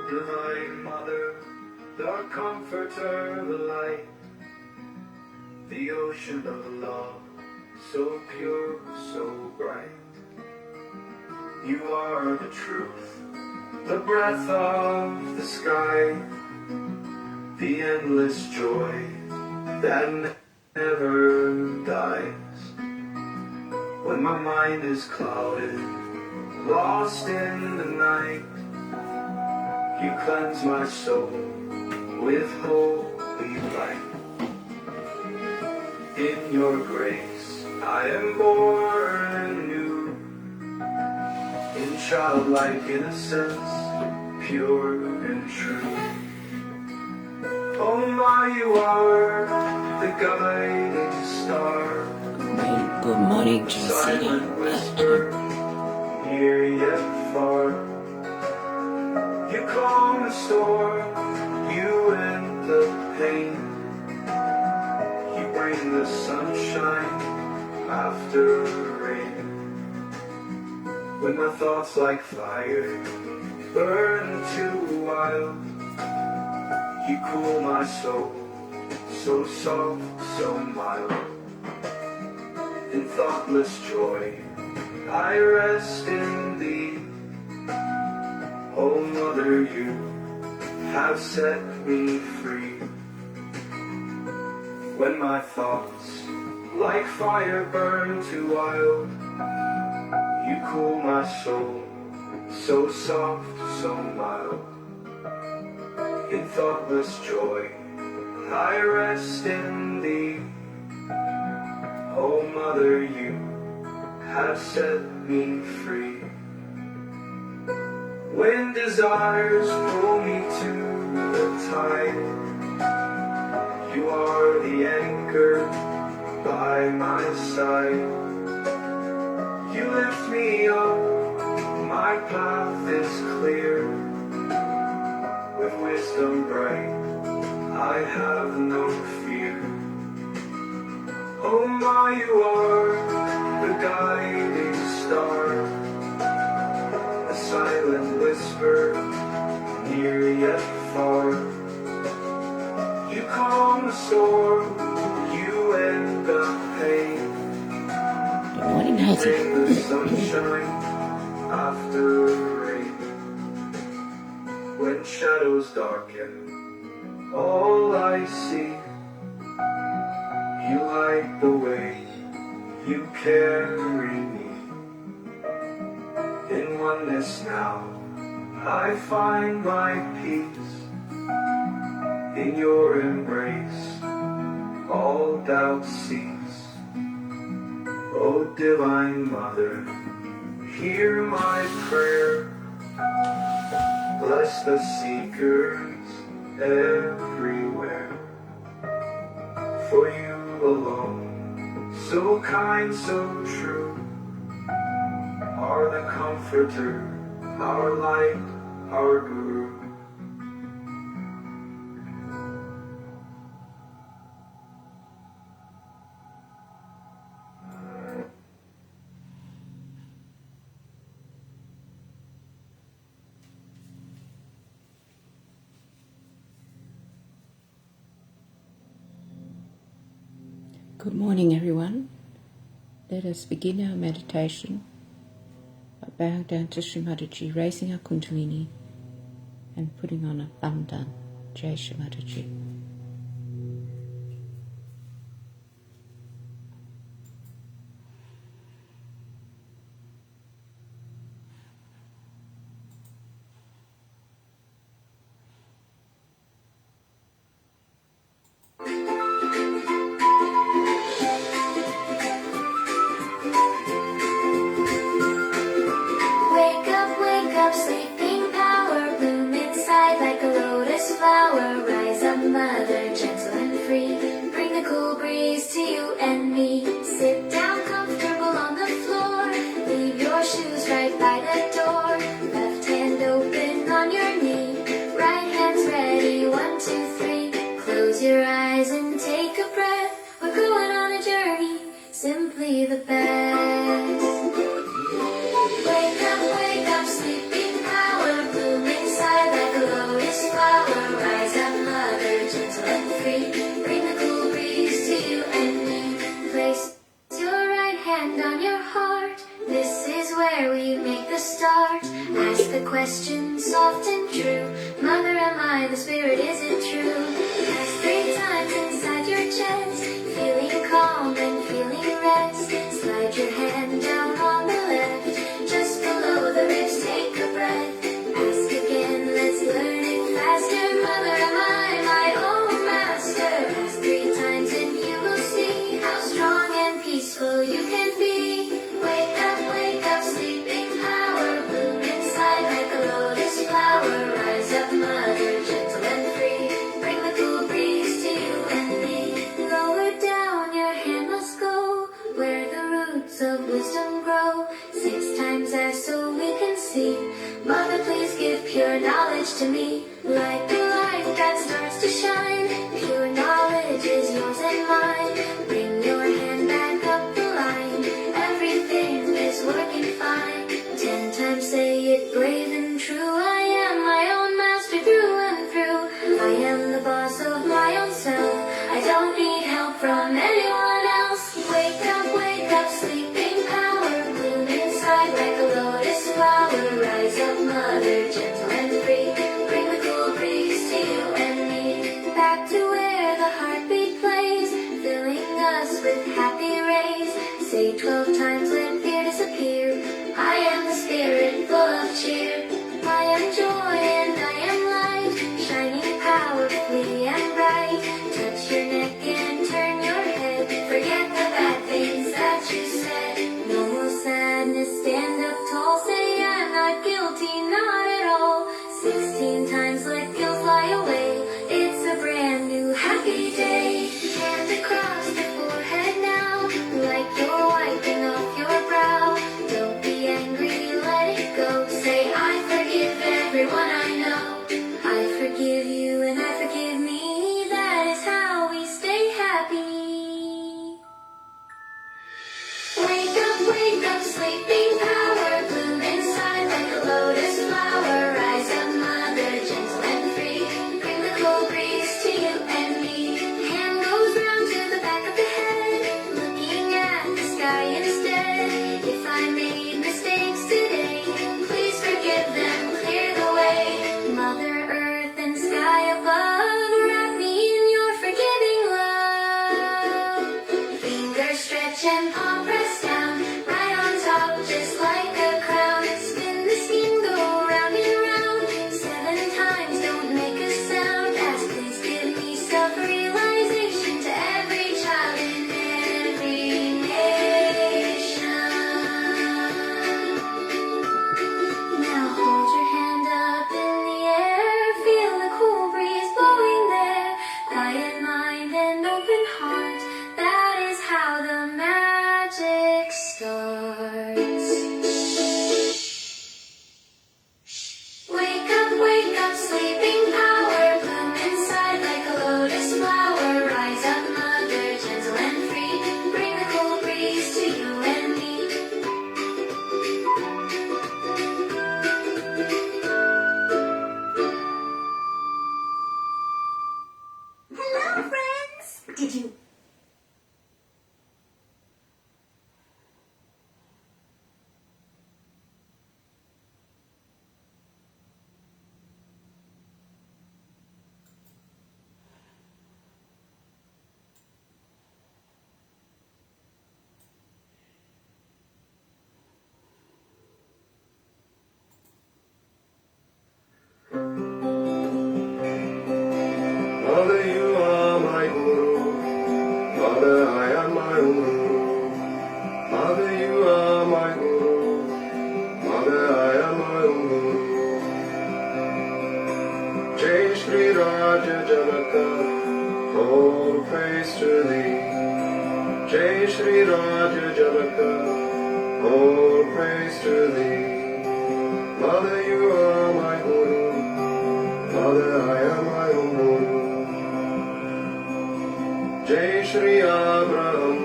Divine Mother, the Comforter, the Light, the ocean of love, so pure, so bright. You are the truth, the breath of the sky, the endless joy that never dies. When my mind is clouded, lost in the night, you cleanse my soul with holy light. In your grace I am born new, in childlike innocence, pure and true. Oh my, you are the guiding star. Good morning, Silent whisper, near yet far. You calm the storm, you end the pain. You bring the sunshine after rain. When my thoughts like fire burn too wild, you cool my soul, so soft, so mild. In thoughtless joy, I rest in thee. Oh Mother, you have set me free. When my thoughts like fire burn too wild, you cool my soul, so soft, so mild. In thoughtless joy, I rest in thee. Oh Mother, you have set me free. When desires pull me to the tide, you are the anchor by my side. You lift me up, my path is clear. With wisdom bright, I have no fear. Oh my, you are the guiding star, a silent whisper, near yet far. You calm the storm, you end the pain. Good morning, Haji. Bring the sunshine after rain. When shadows darken all I see, you light the way, you carry me. In oneness now, I find my peace. In your embrace, all doubts cease. O Divine Mother, hear my prayer. Bless the seekers everywhere. For you alone, so kind, so true, are the comforter, our light, our guru. Good morning, everyone. Let us begin our meditation by bowing down to Shri Mataji, raising our Kundalini and putting on a thumb down. Jai Shri Mataji. Wake up, sleeping power, bloom inside like a lotus flower. Rise up, mother, gentle and free, bring the cool breeze to you and me. Sit down comfortable on the floor, leave your shoes right by the door. Left hand open on your knee, right hand's ready, 1, 2, 3. Close your eyes and take a breath, we're going on a journey, simply the best. Wake up, sleeping power, bloom inside like a the start. Ask the question soft and true. Mother, am I the spirit? Is it true? Ask 3 times inside your chest, feeling calm and feeling rest. Slide your hand down on the left, just below the ribs. Take a breath. Ask again. Let's learn it faster. Mother, am I my own master? Ask 3 times and you will see how strong and peaceful you can be. Wake up, sleeping power. Bloom inside like a lotus flower. Rise up, mother, gentle and free. Bring the cool breeze to you and me. Lower down, your hand must go where the roots of wisdom grow. 6 times as so we can see. Mother, please give pure knowledge to me. Like the light that starts to shine. Pure knowledge is yours and mine. Bring your hand back up the line. Everything is working fine. 10 times say it brave and true. I am my own master through and through. I am the boss of my own self. I don't need help from anyone else. Wake up, sleeping power. Bloom inside like a lotus flower. Rise up, mother, gentle and free. Bring the cool breeze to you and me. Back to where the heartbeat plays, filling us with happy rays. Say 12 times, let fear disappear. I am the spirit full of cheer. I am joy and I am light, shining powerfully and bright. Touch your neck and turn your head. Forget the bad things that you said. No more sadness, stand up tall. Say I'm not guilty, not at all. 16 times let guilt fly away. It's a brand new happy day. Hand across the forehead now, like you're wiping off your brow. Don't be angry, let it go. Say I forgive everyone I know. I forgive you and I forgive me. That is how we stay happy. Wake up, sleeping power. Bloom inside like a lotus flower. Rise up, mother, gentle and free. Bring the cool breeze to you and me. Hand goes round to the back of the head, looking at the sky instead. If I made mistakes today, please forgive them, clear the way. Mother earth and sky above, wrap me in your forgiving love. Fingers stretch and palm press down, right on top, just like a crown. Spin the skin, go round and round. 7 times, don't make a sound. Ask, please give me self-realization to every child in every nation. Now hold your hand up in the air. Feel the cool breeze blowing there. Quiet mind and open heart. That is how the magic starts. Wake up, sleeping power. Bloom inside like a lotus flower. Rise up, mother, gentle and free. Bring the cool breeze to you and me. Hello, friends. Did you Mother, you are my guru. Mother, I am my own guru. Mother, you are my guru. Mother, I am my own guru. Jai Shri Raja Janaka, all praise to thee. Jai Shri Raja Janaka, all praise to thee. Mother, you are my guru. Mother, I am my own guru. Jai Shri Abraham,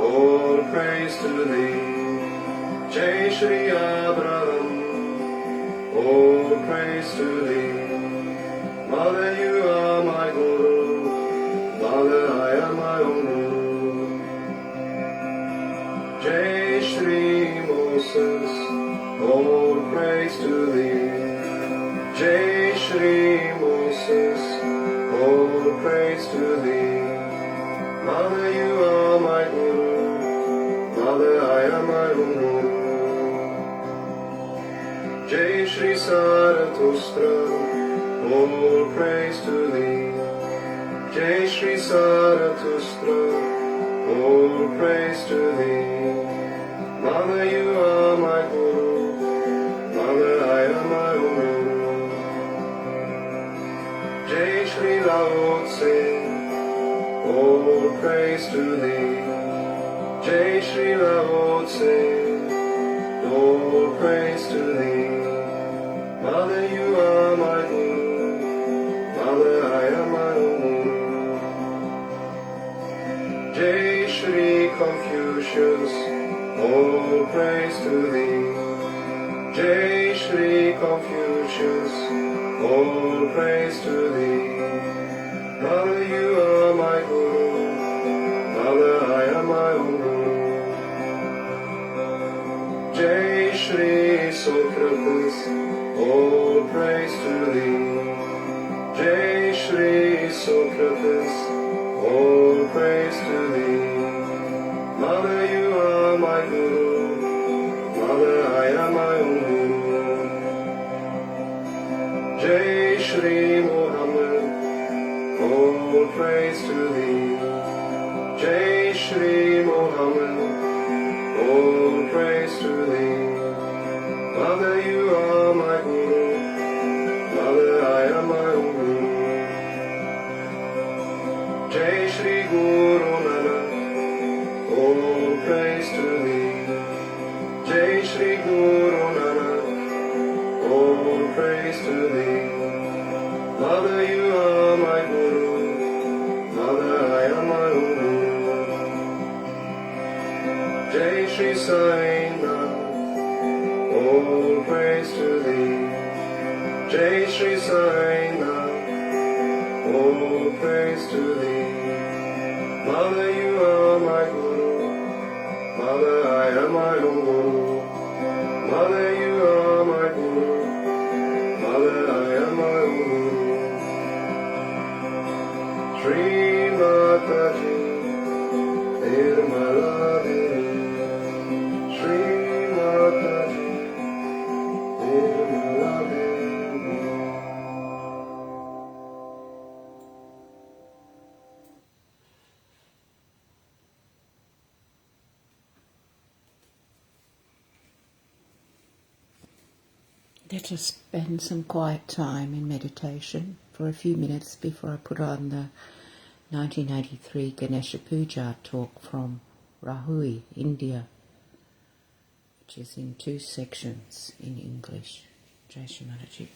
all praise to thee. Jai Shri Abraham, all praise to thee. Mother, you are my guru. Mother, I am my own guru. Jai Shri Moses, all praise to thee. Jai Shri Moses, all praise to thee. Mother, you are my Guru, Mother, I am my own Guru. Jai Shri Zarathustra, all praise to thee. Jai Shri Zarathustra, all praise to thee. Mother, you are my Guru, Mother, I am my own Guru. Jai Shri Lao Tse, all praise to thee. Jai Shri Lao Tse, all praise to thee. Mother, you are my Guru, Mother, I am my own Guru. Jai Shri Confucius, all praise to thee. Jai Shri Confucius, all praise to thee. Mother, you are my Guru, Mother, I am my own Guru. Jai Shri Socrates, all praise to thee. Jai Shri Socrates, all praise to thee. Mother, you are my Guru, Mother, I am my own Guru. Jai Shri Muhammad, all praise to thee. Jai Shri Muhammad, all praise to thee. Mother, you are my Guru, Mother, I am my own Guru. Jai Shri Guru Nanak, all praise to thee. Jai Shri Guru Nanak, all praise to thee. Mother, you are my Guru, Mother, I am my own Guru. Jai Shri Sai Nath, all praise to thee. Jai Shri Sai Nath, all praise to thee. Mother, you are my Guru, Mother, I am my own Guru. Mother, you are my Guru, Mother, I am my own Guru. Shri Mataji, Nirmala Devi. Shri Mataji, Nirmala Devi. Let us spend some quiet time in meditation for a few minutes before I put on the 1983 Ganesha Puja talk from Rahui, India, which is in 2 sections in English. Jai Shri Mataji.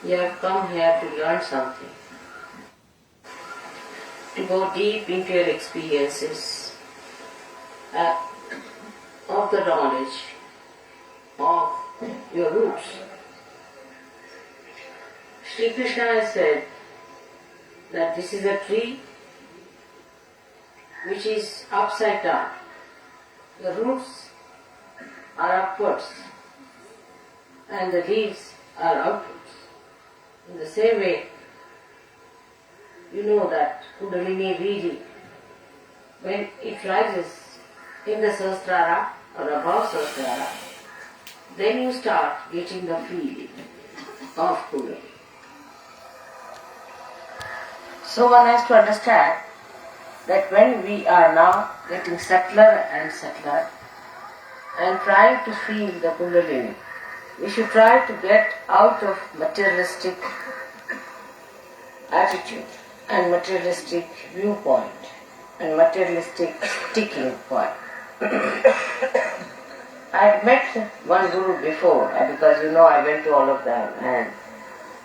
You have come here to learn something, to go deep into your experiences of the knowledge of your roots. Sri Krishna has said that this is a tree which is upside down. The roots are upwards and the leaves are outwards. In the same way, you know that Kundalini really, when it rises in the Sahasrara or above Sahasrara, then you start getting the feeling of Kundalini. So one has to understand that when we are now getting subtler and subtler and trying to feel the Kundalini, we should try to get out of materialistic attitude and materialistic viewpoint and materialistic sticking point. I had met one guru before because I went to all of them, and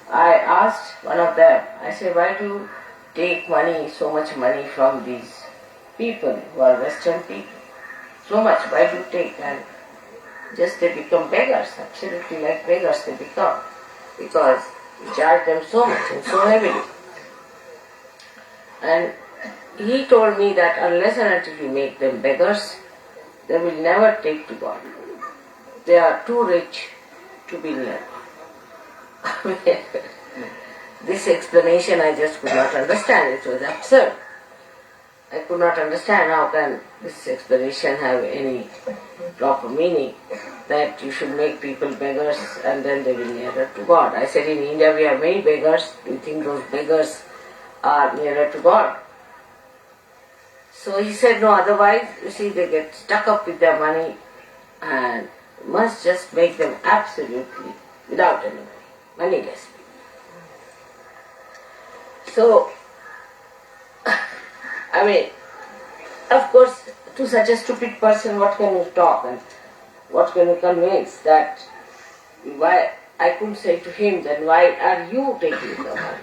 I asked one of them, I said, why do you take money, so much money from these people who are Western people? So much, why do you take? And just they become beggars, absolutely like beggars they become, because you charge them so much and so heavily. And he told me that unless and until you make them beggars, they will never take to God. They are too rich to be near God. This explanation I just could not understand. It was absurd. I could not understand how can this explanation have any proper meaning, that you should make people beggars and then they will nearer to God. I said, in India we have many beggars. Do you think those beggars are nearer to God? So he said, no, otherwise, you see, they get stuck up with their money and must just make them absolutely without any money, moneyless. So, I mean, of course, to such a stupid person, what can you talk and what can you convince? That why I couldn't say to him, then why are you taking the money?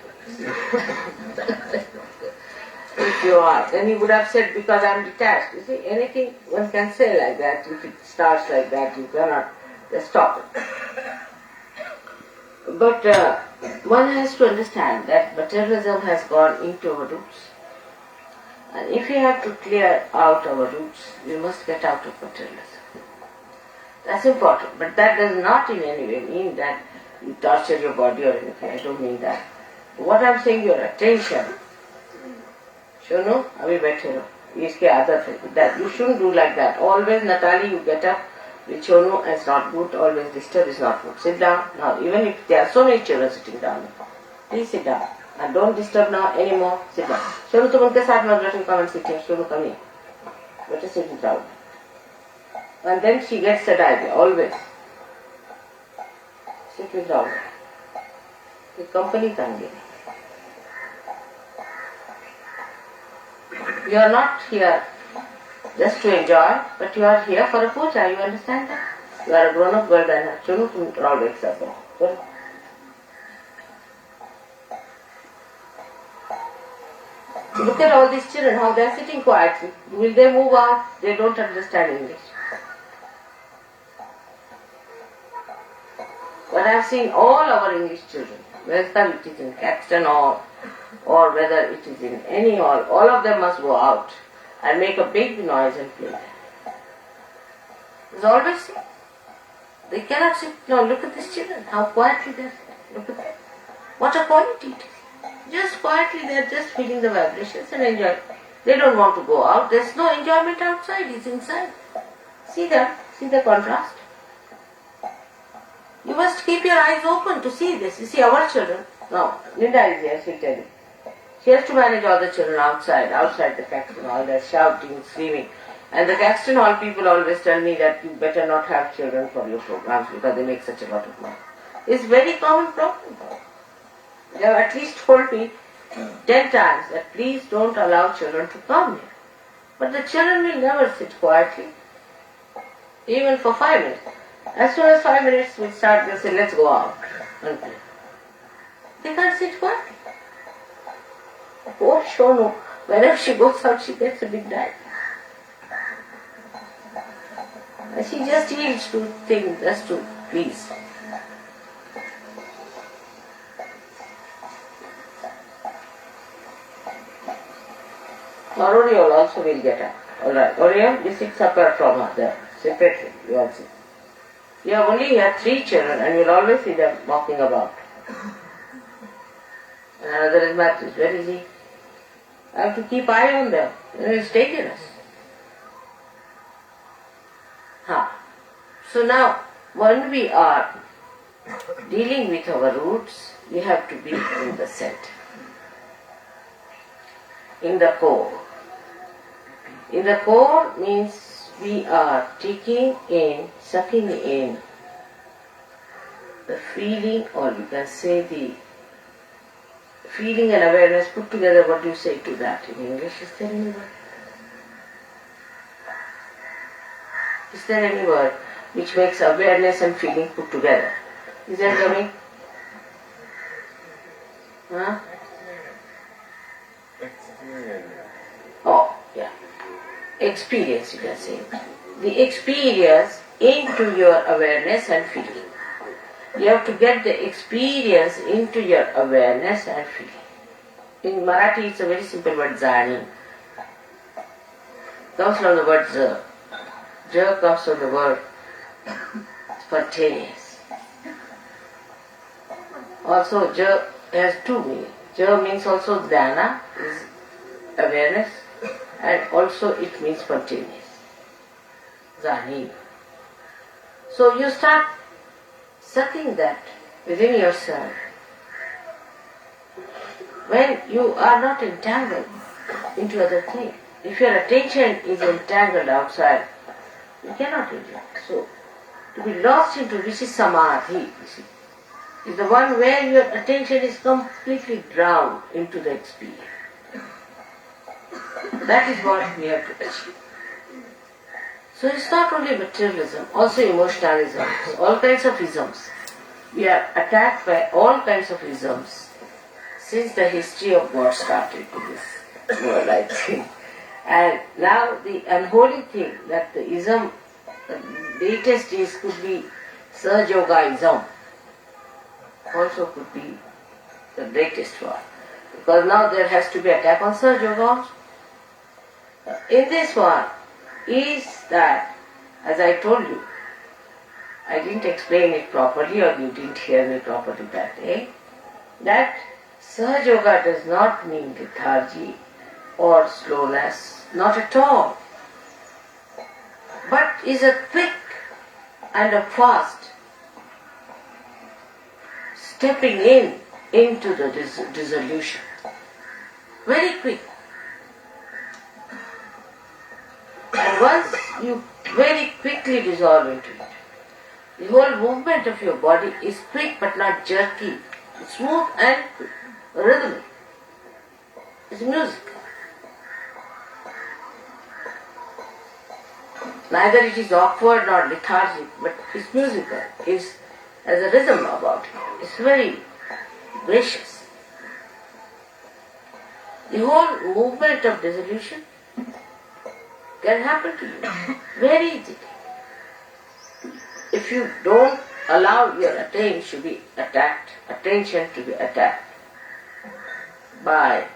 If you are, then he would have said, because I am detached. You see, anything one can say like that. If it starts like that, you cannot just stop it. But one has to understand that materialism has gone into our roots. And if we have to clear out our roots, we must get out of materialism. That's important. But that does not in any way mean that you torture your body or anything. I don't mean that. What I'm saying, your attention. Shonu, abhi baithe raho. Iske aadat hai. That you shouldn't do like that. Always, Natali, you get up with Shonu, it's not good. Always disturb is not good. Sit down. Now, even if there are so many children sitting down, please sit down. And don't disturb now anymore. Sit down. Shonu, tum unke saath mat let him come and sit here. Shonu, come here. Better sit in crowd. And then she gets that idea, always. Sit with Rahul. The company can give. You are not here just to enjoy, but you are here for a puja, you understand that? You are a grown-up girl then. Chunu tum Rahul wakes up. Look at all these children, how they are sitting quietly. Will they move out? They don't understand English. But I have seen all our English children, whether it is in Caxton Hall or whether it is in any hall, all of them must go out and make a big noise and play. There's always see. They cannot sit. Now look at these children, how quietly they are. Look at them. What a quality it is. Just quietly they are just feeling the vibrations and enjoy. They don't want to go out. There's no enjoyment outside, it's inside. See them, see the contrast. You must keep your eyes open to see this. You see our children. Now, Linda is here, she'll tell you. She has to manage all the children outside the Caxton Hall. They're shouting, screaming. And the Caxton Hall people always tell me that you better not have children for your programs because they make such a lot of money. It's a very common problem. They have at least told me 10 times that please don't allow children to come here. But the children will never sit quietly, even for 5 minutes. As soon as 5 minutes will start, they'll say, let's go out and play. They can't sit quiet. Poor Shonu, whenever she goes out, she gets a big dive. And she just yields to things just to please. Or Oriole also will get up. Alright, Oriole, you sit separate from her there. Separately, you all sit. You have only had 3 children and you'll always see them walking about. And another is Matthews. Where is he? I have to keep eye on them. It's dangerous. So now, when we are dealing with our roots, we have to be in the center, in the core. In the core means we are taking in, sucking in the feeling, or you can say the feeling and awareness put together. What do you say to that in English? Is there any word? Is there any word which makes awareness and feeling put together? Is that coming? Huh? Experience. Oh, yeah. Experience, you can say. The experience into your awareness and feeling. You have to get the experience into your awareness and feeling. In Marathi, it's a very simple word, zani. Comes from the word z. J comes from the word spontaneous. Also, J has 2 meanings. J means also dhyana, is awareness, and also it means spontaneous. Zani. So you start sucking that within yourself. When you are not entangled into other things. If your attention is entangled outside, you cannot enjoy. So, to be lost into which is samadhi, you see, is the one where your attention is completely drowned into the experience. That is what we have to achieve. So it's not only materialism, also emotionalism, all kinds of isms. We are attacked by all kinds of isms since the history of God started in this world, I think. And now the unholy thing that the ism, the latest is could be Sahaja also could be the latest one. Because now there has to be attack on Sahaja. In this one is that, as I told you, I didn't explain it properly or you didn't hear me properly that day, that Sahaja does not mean lethargy or slowness, not at all, but is a quick and a fast stepping into the dissolution. Very quick. And once you very quickly dissolve into it, the whole movement of your body is quick but not jerky. It's smooth and rhythmic. It's music. Neither it is awkward nor lethargic, but it's musical. It's has a rhythm about it. It's very gracious. The whole movement of dissolution can happen to you very easily. If you don't allow your attention to be attacked by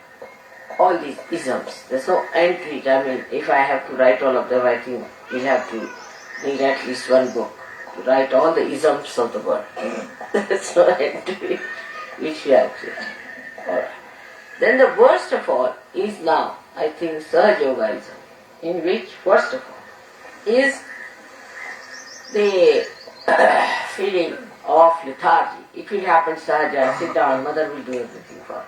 all these isms. There's no end to it. I mean, if I have to write all of them, I think we'll have to need at least one book to write all the isms of the world. There's no end to it, which we have created. Alright. Then the worst of all is now, I think, Sahaja-ism, in which, first of all, is the feeling of lethargy. It will happen, Sahaja, sit down, mother will do everything for you.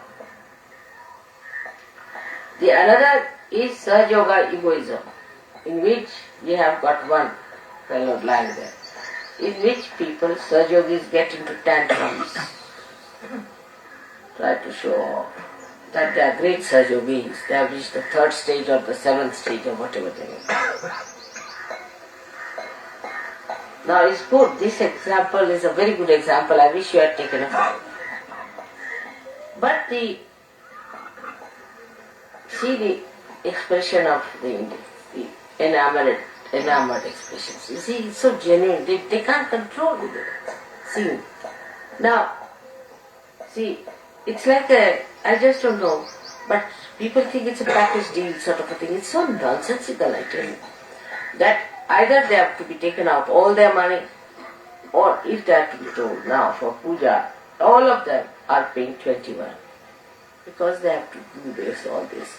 The another is Sahaja egoism, in which we have got one fellow lying there, in which people, Sahajogis, get into tantrums, try to show off that they are great Sahajogis, they have reached the 3rd stage or the 7th stage or whatever they are. Now it's good, this example is a very good example, I wish you had taken a photo. But see the expression of the enamored expressions. You see, it's so genuine. They can't control it. See, now, see, it's like I just don't know, but people think it's a package deal sort of a thing. It's so nonsensical, I tell you, that either they have to be taken out all their money, or if they have to be told now for puja, all of them are paying 21. Because they have to do all this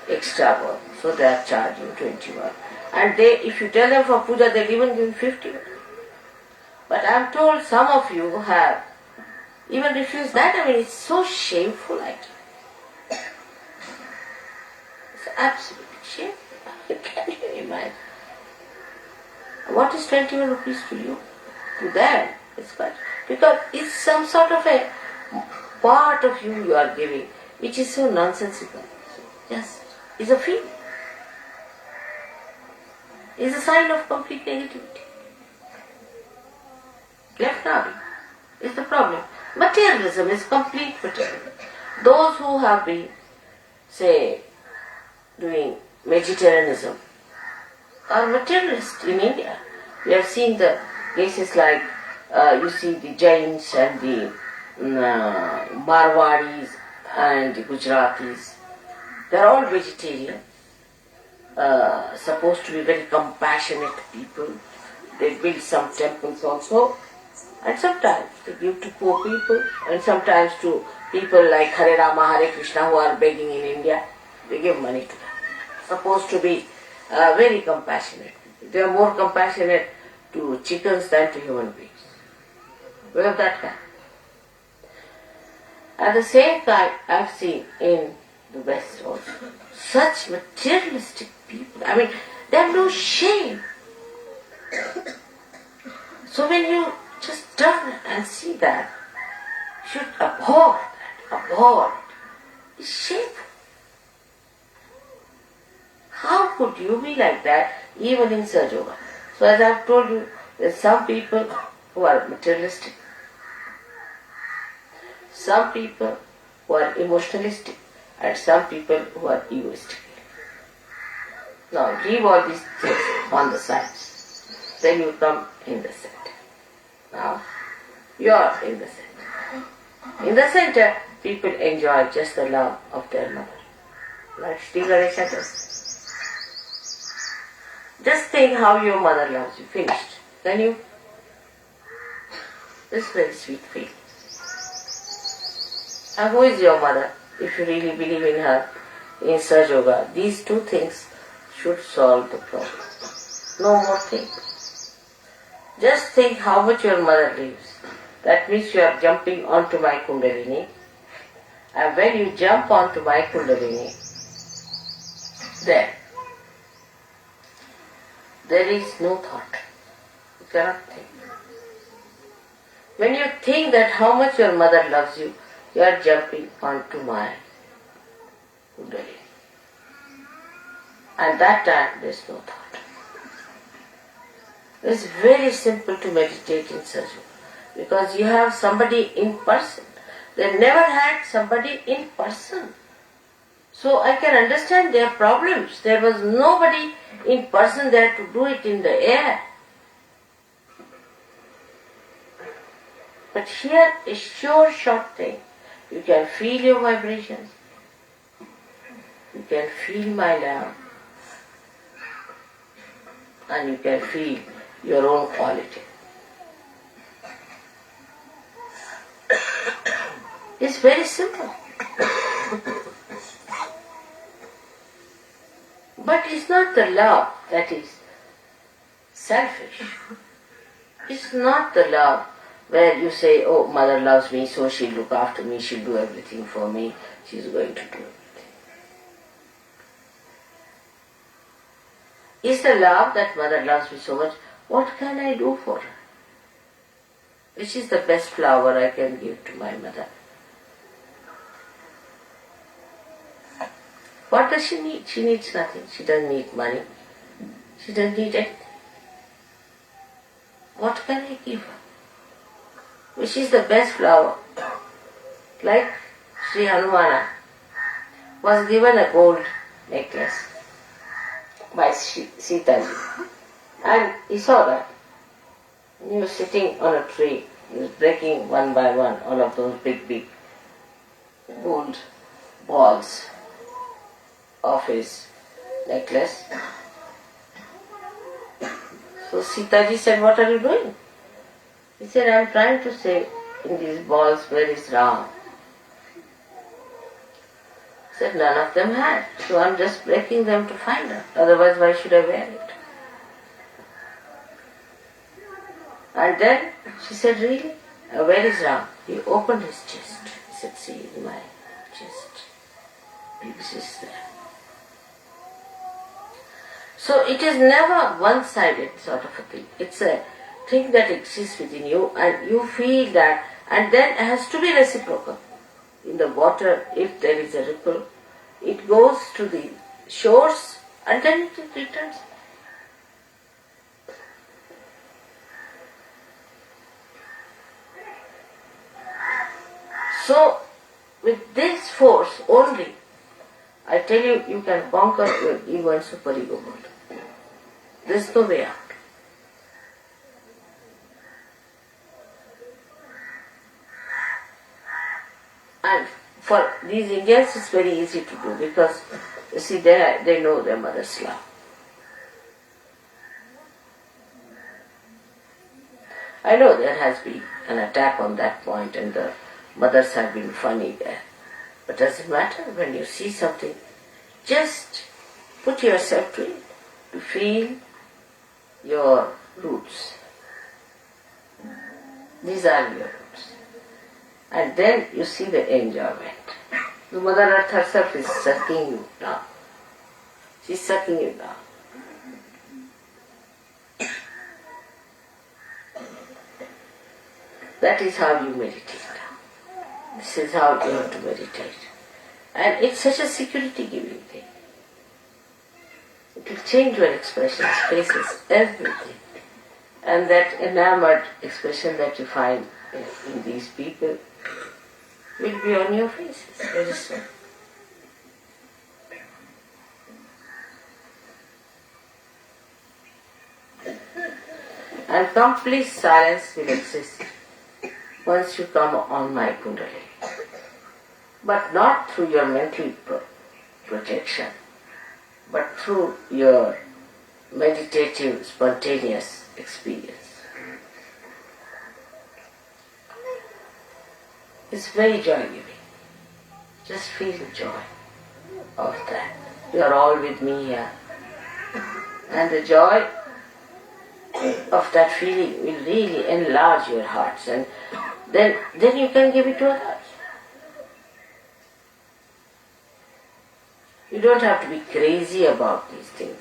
extra work, so they are charging 21. And if you tell them for puja, they'll even give 50. But I am told some of you have even refused that. I mean, it's so shameful, actually. It's absolutely shameful. Can you imagine? What is 21 rupees to you? To them, it's quite, because it's some sort of a part of you are giving, which is so nonsensical. Yes, it's a feeling. It's a sign of complete negativity. Left now is the problem. Materialism is complete materialism. Those who have been, say, doing vegetarianism are materialists in India. We have seen the cases like, you see the Jains and the Marwadis and the Gujaratis. They are all vegetarian, supposed to be very compassionate people. They build some temples also, and sometimes they give to poor people, and sometimes to people like Hare Rama, Hare Krishna who are begging in India. They give money to them. Supposed to be very compassionate. They are more compassionate to chickens than to human beings. Well, of that kind. At the same time, I've seen in the West also such materialistic people. I mean, they have no shame. So when you just turn and see that, you should abhor that, abhor it. It's shameful. How could you be like that even in Sahaja? So as I've told you, there's some people who are materialistic, some people who are emotionalistic, and some people who are egoistic. Now leave all these things on the sides. Then you come in the center. Now you are in the center. In the center, people enjoy just the love of their mother. Like Shri Ganesha does. Just think how your mother loves you. Finished. Can you? This is very sweet feeling. And who is your mother? If you really believe in her, in Sahaja Yoga, these two things should solve the problem. No more things. Just think how much your mother lives. That means you are jumping onto my Kundalini. And when you jump onto my Kundalini, there is no thought. You cannot think. When you think that how much your mother loves you, you are jumping onto my Kundalini. And that time there is no thought. It's very simple to meditate in Sahaja because you have somebody in person. They never had somebody in person. So I can understand their problems. There was nobody in person there to do it in the air. But here is sure short thing. You can feel your vibrations. You can feel my love. And you can feel your own quality. It's very simple. But it's not the love that is selfish. It's not the love where you say, oh, mother loves me, so she'll look after me, she'll do everything for me, she's going to do everything. It's the love that mother loves me so much, what can I do for her? Which is the best flower I can give to my mother? What does she need? She needs nothing. She doesn't need money. She doesn't need anything. What can I give her? Which is the best flower? Like Sri Hanumana was given a gold necklace by Sitaji. And he saw that. He was sitting on a tree. He was breaking one by one all of those big gold balls of his necklace. So Sitaji said, "What are you doing?" He said, "I am trying to say in these balls, where is Ram?" He said, "None of them had. So I am just breaking them to find out. Otherwise, why should I wear it?" And then she said, "Really? Where is Ram?" He opened his chest. He said, "See, in my chest. This is there." So it is never one-sided sort of a thing. It's a thing that exists within you and you feel that, and then it has to be reciprocal. In the water, if there is a ripple, it goes to the shores and then it returns. So, with this force only, I tell you, you can conquer your ego and superego world. There is no way out. And for these Indians, it's very easy to do because, you see, they know their mother's love. I know there has been an attack on that point and the mothers have been funny there. But doesn't matter. When you see something, just put yourself to it, to feel your roots. These are your roots. And then you see the enjoyment. The Mother Earth herself is sucking you down. She's sucking you down. That is how you meditate. This is how you have to meditate. And it's such a security-giving thing. It will change your expressions, faces, everything. And that enamored expression that you find in these people will be on your faces very soon. And complete silence will exist once you come on my Kundalini. But not through your mental projection, but through your meditative, spontaneous experience. It's very joy-giving. Just feel the joy of that. You are all with me here. And the joy of that feeling will really enlarge your hearts, and then you can give it to others. You don't have to be crazy about these things,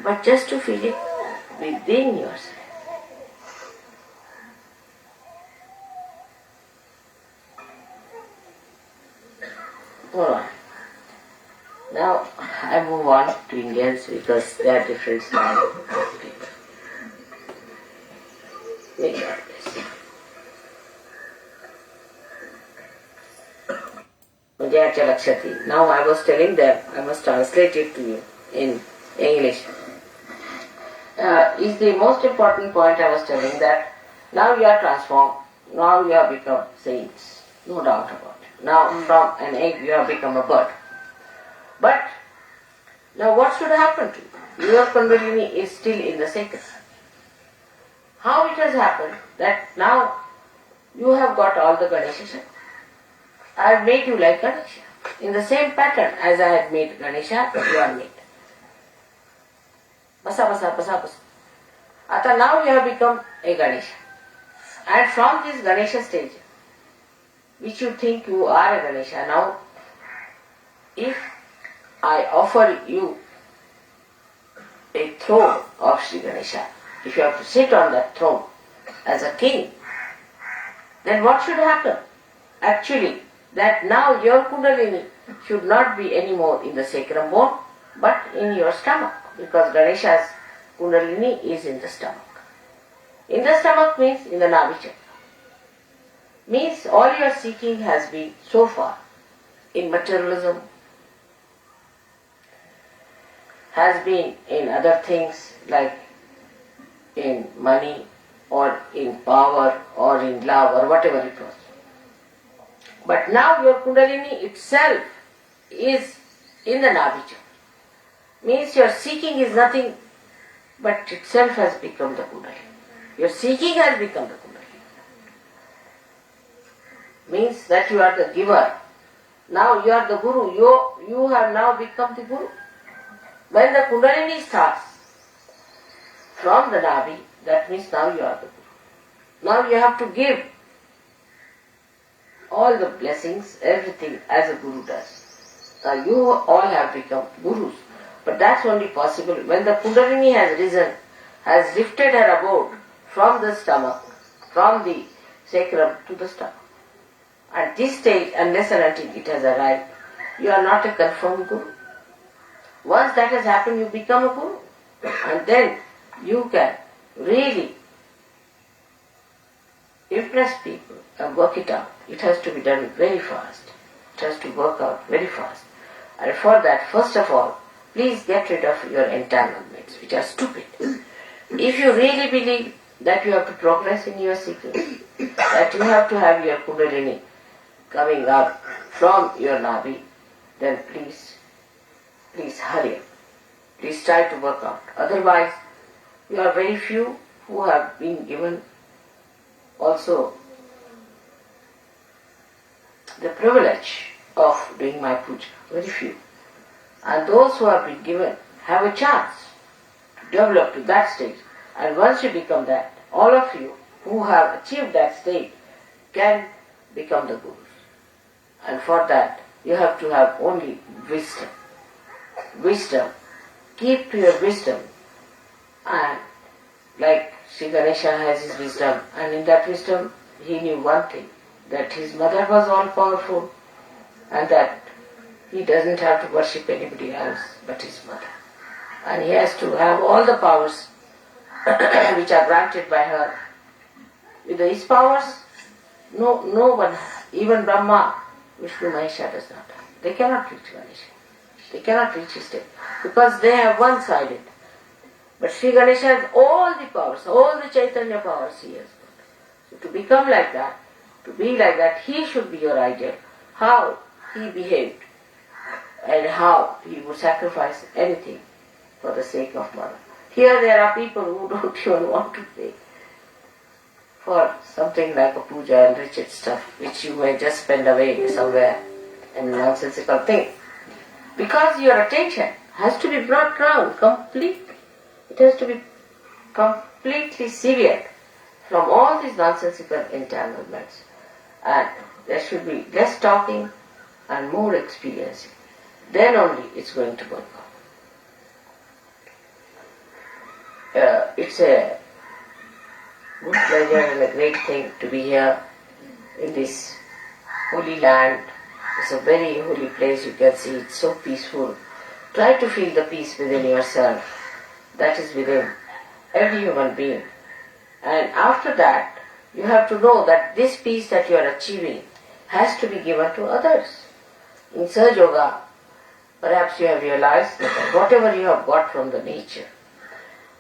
but just to feel it within yourself. Alright. Now I move on to Indians because they are different style of people. May God bless. Now I was telling them, I must translate it to you in English. Is the most important point I was telling, that now you are transformed, now you have become saints, no doubt about it. Now from an egg you have become a bird. But now what should happen to you? Your Kundalini is still in the sacred. How it has happened that now you have got all the Ganesha. I have made you like Ganesha. In the same pattern as I had made Ganesha, you are made. Basa basa basa basa. Ata now you have become a Ganesha. And from this Ganesha stage, which you think you are a Ganesha, now if I offer you a throne of Sri Ganesha, if you have to sit on that throne as a king, then what should happen? Actually, that now your Kundalini should not be anymore in the sacrum bone, but in your stomach, because Ganesha's Kundalini is in the stomach. In the stomach means in the Navi Chakra. Means all your seeking has been so far in materialism, has been in other things like in money or in power or in love or whatever it was. But now your Kundalini itself is in the Nadi chakra. Means your seeking is nothing but itself has become the Kundalini. Your seeking has become the Kundalini. Means that you are the giver. Now you are the Guru. You have now become the Guru. When the Kundalini starts from the Nadi, that means now you are the Guru. Now you have to give all the blessings, everything as a Guru does. Now you all have become Gurus. But that's only possible when the Kundalini has risen, has lifted her abode from the stomach, from the sacrum to the stomach. At this stage, unless and until it has arrived, you are not a confirmed Guru. Once that has happened, you become a Guru. And then you can really impress people and work it out. It has to be done very fast. It has to work out very fast. And for that, first of all, please get rid of your entanglements, which are stupid. If you really believe that you have to progress in your seeking, that you have to have your Kundalini coming up from your Nadi, then please hurry up. Please try to work out. Otherwise, you are very few who have been given also the privilege of doing my puja. Very few. And those who have been given have a chance to develop to that stage. And once you become that, all of you who have achieved that stage can become the Gurus. And for that, you have to have only wisdom. Wisdom. Keep to your wisdom. And like Shri Ganesha has his wisdom, and in that wisdom he knew one thing, that his mother was all powerful and that he doesn't have to worship anybody else but his mother. And he has to have all the powers which are granted by her. With his powers, no one, even Brahma, Vishnu, Mahesha does not have. They cannot reach Ganesha. They cannot reach his state because they have one-sided. But Sri Ganesha has all the powers, all the Chaitanya powers he has got. So to become like that, to be like that, he should be your ideal. How he behaved and how he would sacrifice anything for the sake of mother. Here there are people who don't even want to pay for something like a puja and rich stuff, which you may just spend away somewhere in a nonsensical thing. Because your attention has to be brought round completely. It has to be completely severed from all these nonsensical entanglements. And there should be less talking and more experiencing. Then only it's going to work out. It's a good pleasure and a great thing to be here in this holy land. It's a very holy place, you can see. It's so peaceful. Try to feel the peace within yourself. That is within every human being. And after that, you have to know that this peace that you are achieving has to be given to others. In Sahaja Yoga, perhaps you have realized that whatever you have got from the nature,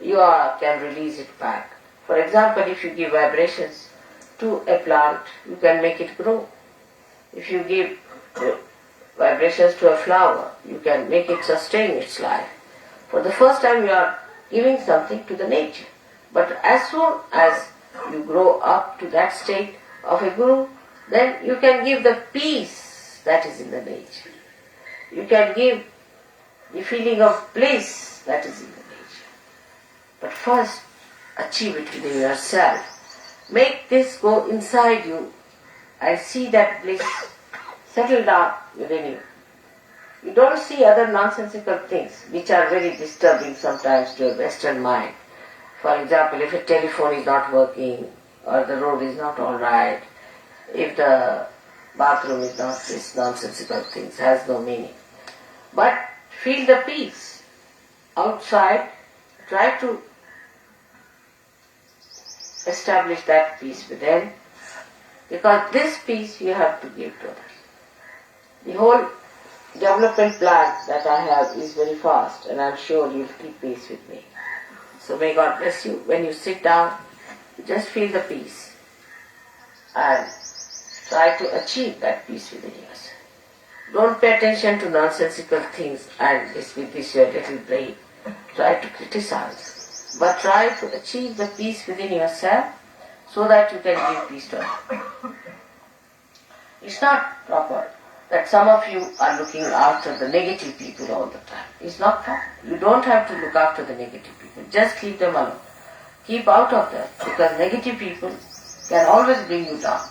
you can release it back. For example, if you give vibrations to a plant, you can make it grow. If you give vibrations to a flower, you can make it sustain its life. For the first time you are giving something to the nature. But as soon as you grow up to that state of a guru, then you can give the peace that is in the nature. You can give the feeling of bliss that is in the nature. But first, achieve it within yourself. Make this go inside you and see that bliss settle down within you. You don't see other nonsensical things which are very disturbing sometimes to a Western mind. For example, if a telephone is not working, or the road is not all right, if the bathroom is not, this nonsensical things has no meaning. But feel the peace outside. Try to establish that peace within, because this peace you have to give to others. The whole development plan that I have is very fast, and I'm sure you'll keep pace with me. So may God bless you. When you sit down, just feel the peace and try to achieve that peace within yourself. Don't pay attention to nonsensical things and with this your little brain try to criticize. But try to achieve the peace within yourself so that you can give peace to others. It's not proper that some of you are looking after the negative people all the time. It's not proper. You don't have to look after the negative people. Just leave them alone. Keep out of them, because negative people can always bring you down.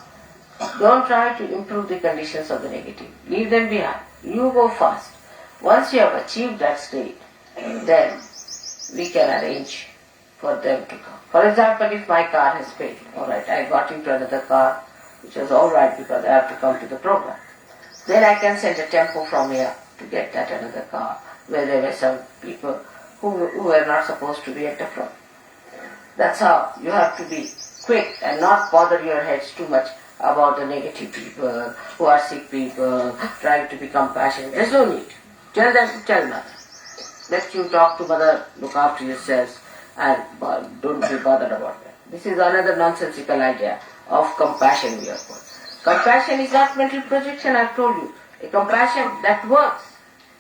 Don't try to improve the conditions of the negative. Leave them behind. You go fast. Once you have achieved that state, then we can arrange for them to come. For example, if my car has failed, alright, I got into another car, which was alright because I have to come to the program. Then I can send a tempo from here to get that another car, where there were some people who were not supposed to be at the front. That's how you have to be quick and not bother your heads too much about the negative people, who are sick people, trying to be compassionate. There's no need. Tell them to tell mother. Let you talk to mother, look after yourselves, and don't be bothered about them. This is another nonsensical idea of compassion we have got. Compassion is not mental projection, I've told you. A compassion that works,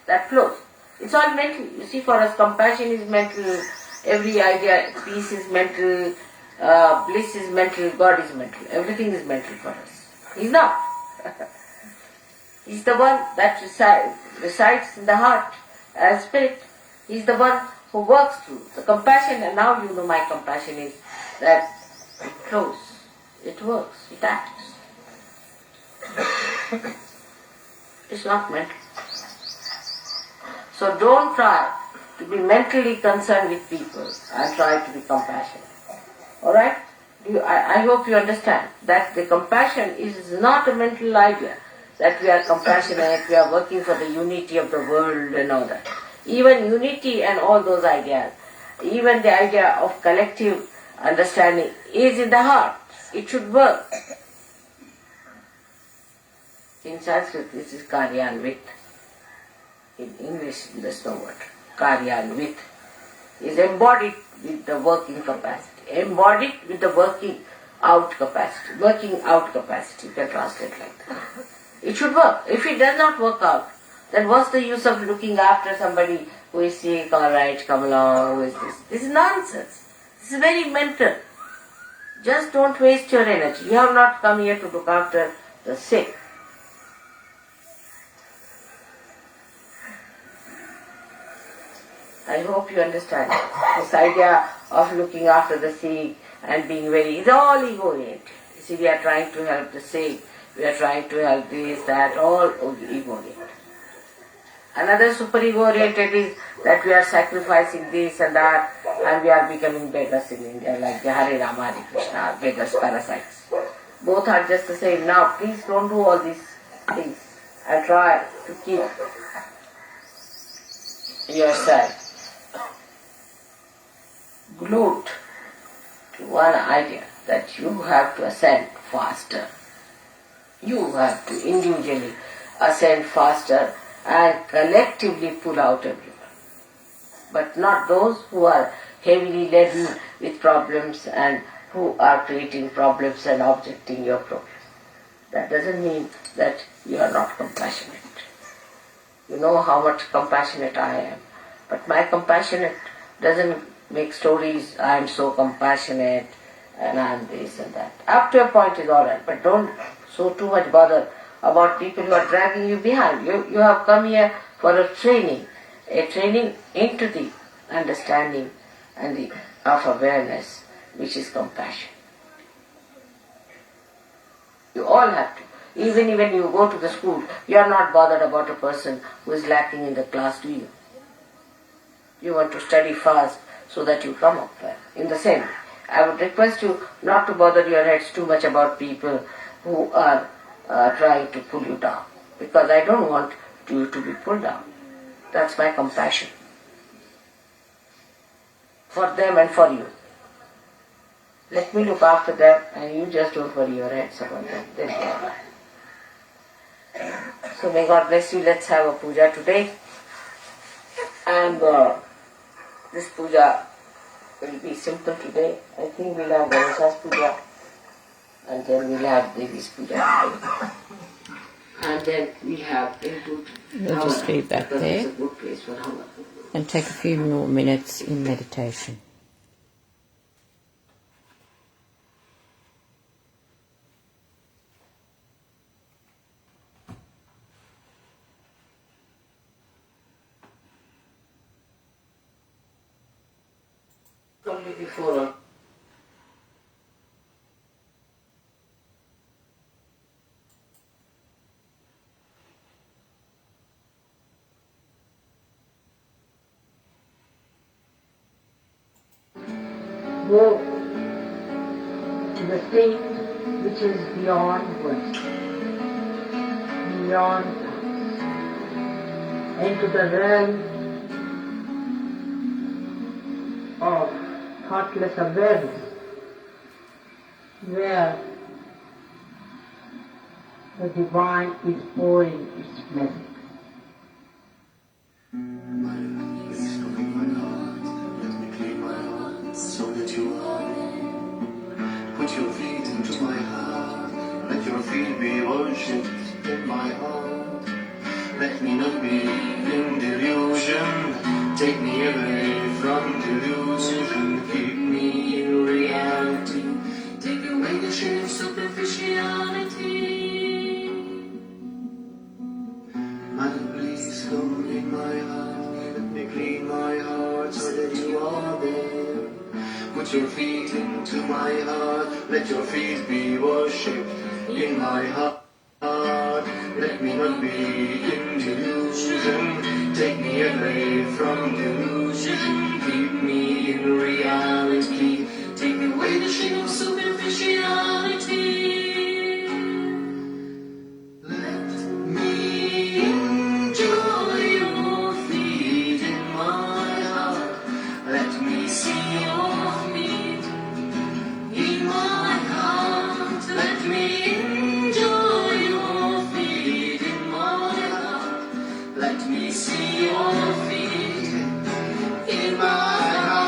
that flows. It's all mental. You see, for us compassion is mental, every idea, peace is mental, bliss is mental, God is mental. Everything is mental for us. He's not. He's the one that resides in the heart as spirit. He's the one who works through. The compassion, and now you know my compassion is that it flows, it works, it acts. It's not mental. So don't try to be mentally concerned with people and try to be compassionate. Alright? I hope you understand that the compassion is not a mental idea, that we are compassionate, we are working for the unity of the world and all that. Even unity and all those ideas, even the idea of collective understanding is in the heart. It should work. In Sanskrit, this is karyanvit. In English, there's no word. Karyanvit is embodied with the working capacity. Embodied with the working out capacity. Working out capacity, you can translate like that. It should work. If it does not work out, then what's the use of looking after somebody who is sick, alright, come along, who is this? This is nonsense. This is very mental. Just don't waste your energy. You have not come here to look after the sick. I hope you understand. This idea of looking after the sick and being it's all ego-oriented. You see, we are trying to help the sick, we are trying to help this, that, all ego-oriented. Another super-ego-oriented is that we are sacrificing this and that, and we are becoming beggars in India, like the Hare Rama, Hare Krishna, beggars, parasites. Both are just the same. Now, please don't do all these things and try to keep yourself glued to one idea that you have to ascend faster. You have to individually ascend faster and collectively pull out everyone. But not those who are heavily laden with problems and who are creating problems and objecting your problems. That doesn't mean that you are not compassionate. You know how much compassionate I am. But my compassionate doesn't make stories, I am so compassionate and I am this and that. Up to a point is alright, but don't so too much bother about people who are dragging you behind. You have come here for a training into the understanding and of awareness, which is compassion. You all have to. Even when you go to the school, you are not bothered about a person who is lacking in the class, do you? You want to study fast so that you come up well. In the same way, I would request you not to bother your heads too much about people who are trying to pull you down, because I don't want you to be pulled down. That's my compassion for them and for you. Let me look after them and you just don't worry your heads about them. Then they are right. So may God bless you. Let's have a puja today. And this puja will be simple today. I think we'll have Ganesha's puja. And then we'll have Devi's puja. And then we have input. We'll just leave that there it's a good place for Hava. and take a few more minutes in meditation. Completely full. Go to the thing which is beyond words, beyond thoughts, into the realm of thoughtless awareness, where the divine is pouring its blessing. So that you are. Put your feet into my heart. Let your feet be worshipped in my heart. Let me not be in delusion. Take me away from delusion. Keep me in reality. Take away the shame of superficiality. Mother, please come in my heart. Let me clean my heart so that you are there. Put your feet into my heart. Let your feet be worshipped in my heart. Let me not be in delusion. Take me away from delusion. Keep me in reality. Take away the shame of superficiality. Let me enjoy your feet in my heart. Let me see your feet in my heart. Let me enjoy your feet in my heart. Let me see your feet in my heart.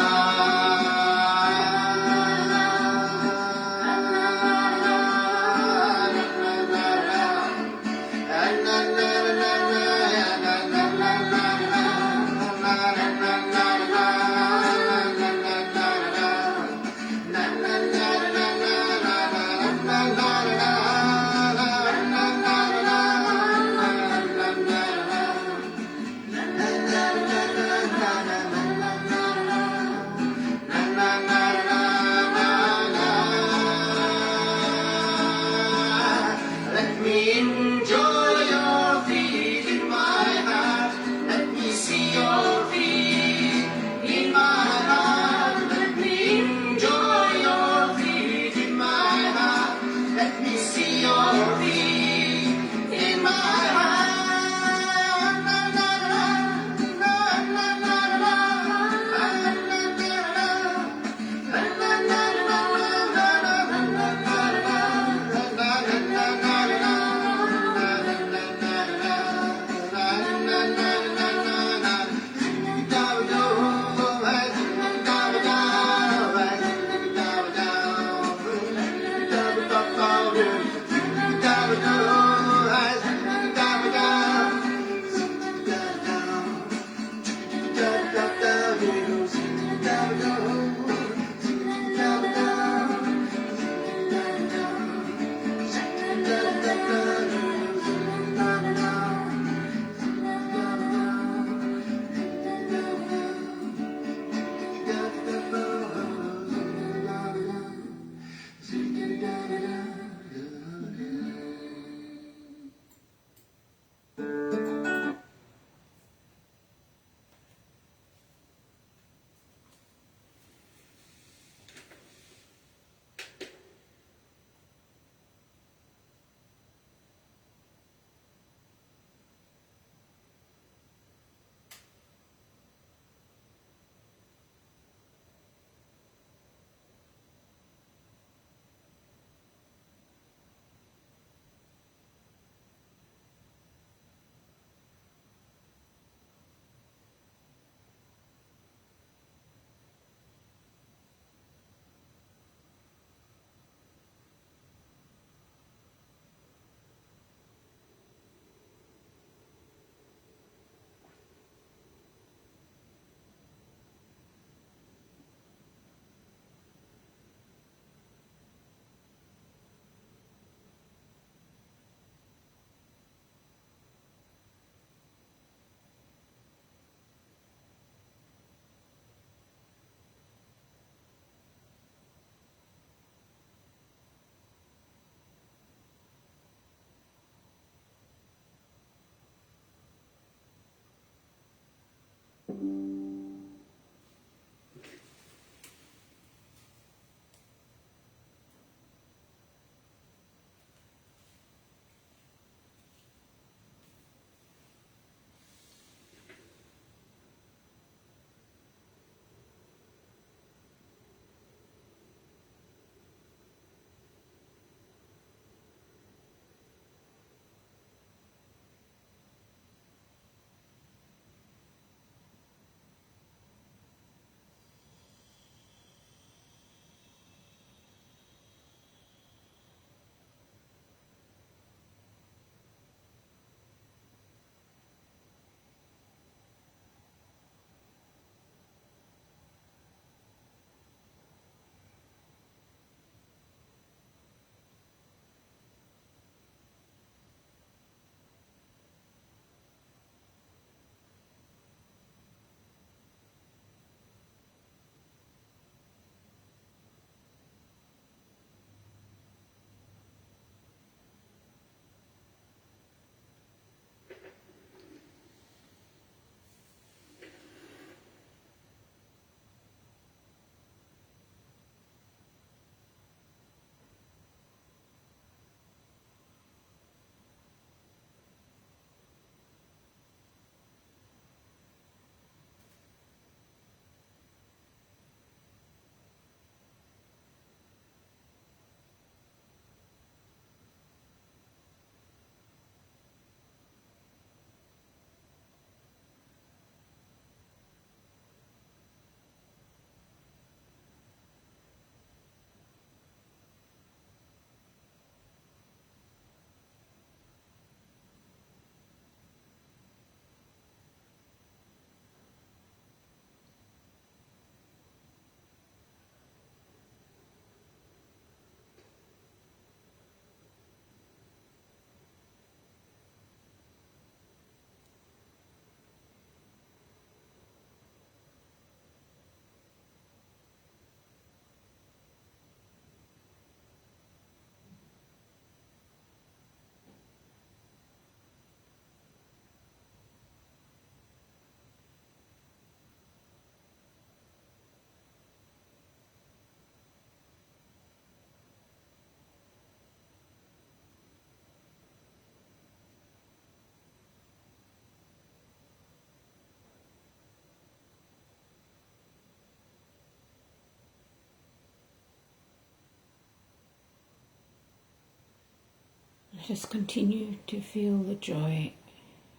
Let us continue to feel the joy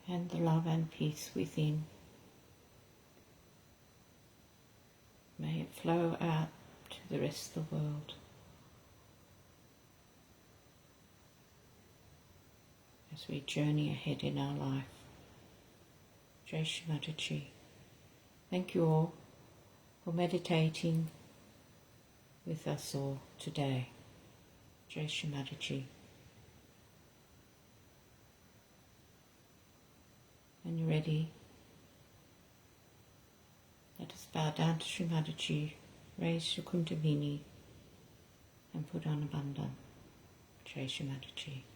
and the love and peace within. May it flow out to the rest of the world as we journey ahead in our life. Jai Shri Mataji. Thank you all for meditating with us all today. Jai Shri Mataji. When you're ready, let us bow down to Shri Mataji, raise your Kundalini and put on a bandhan. Jai Shri Mataji.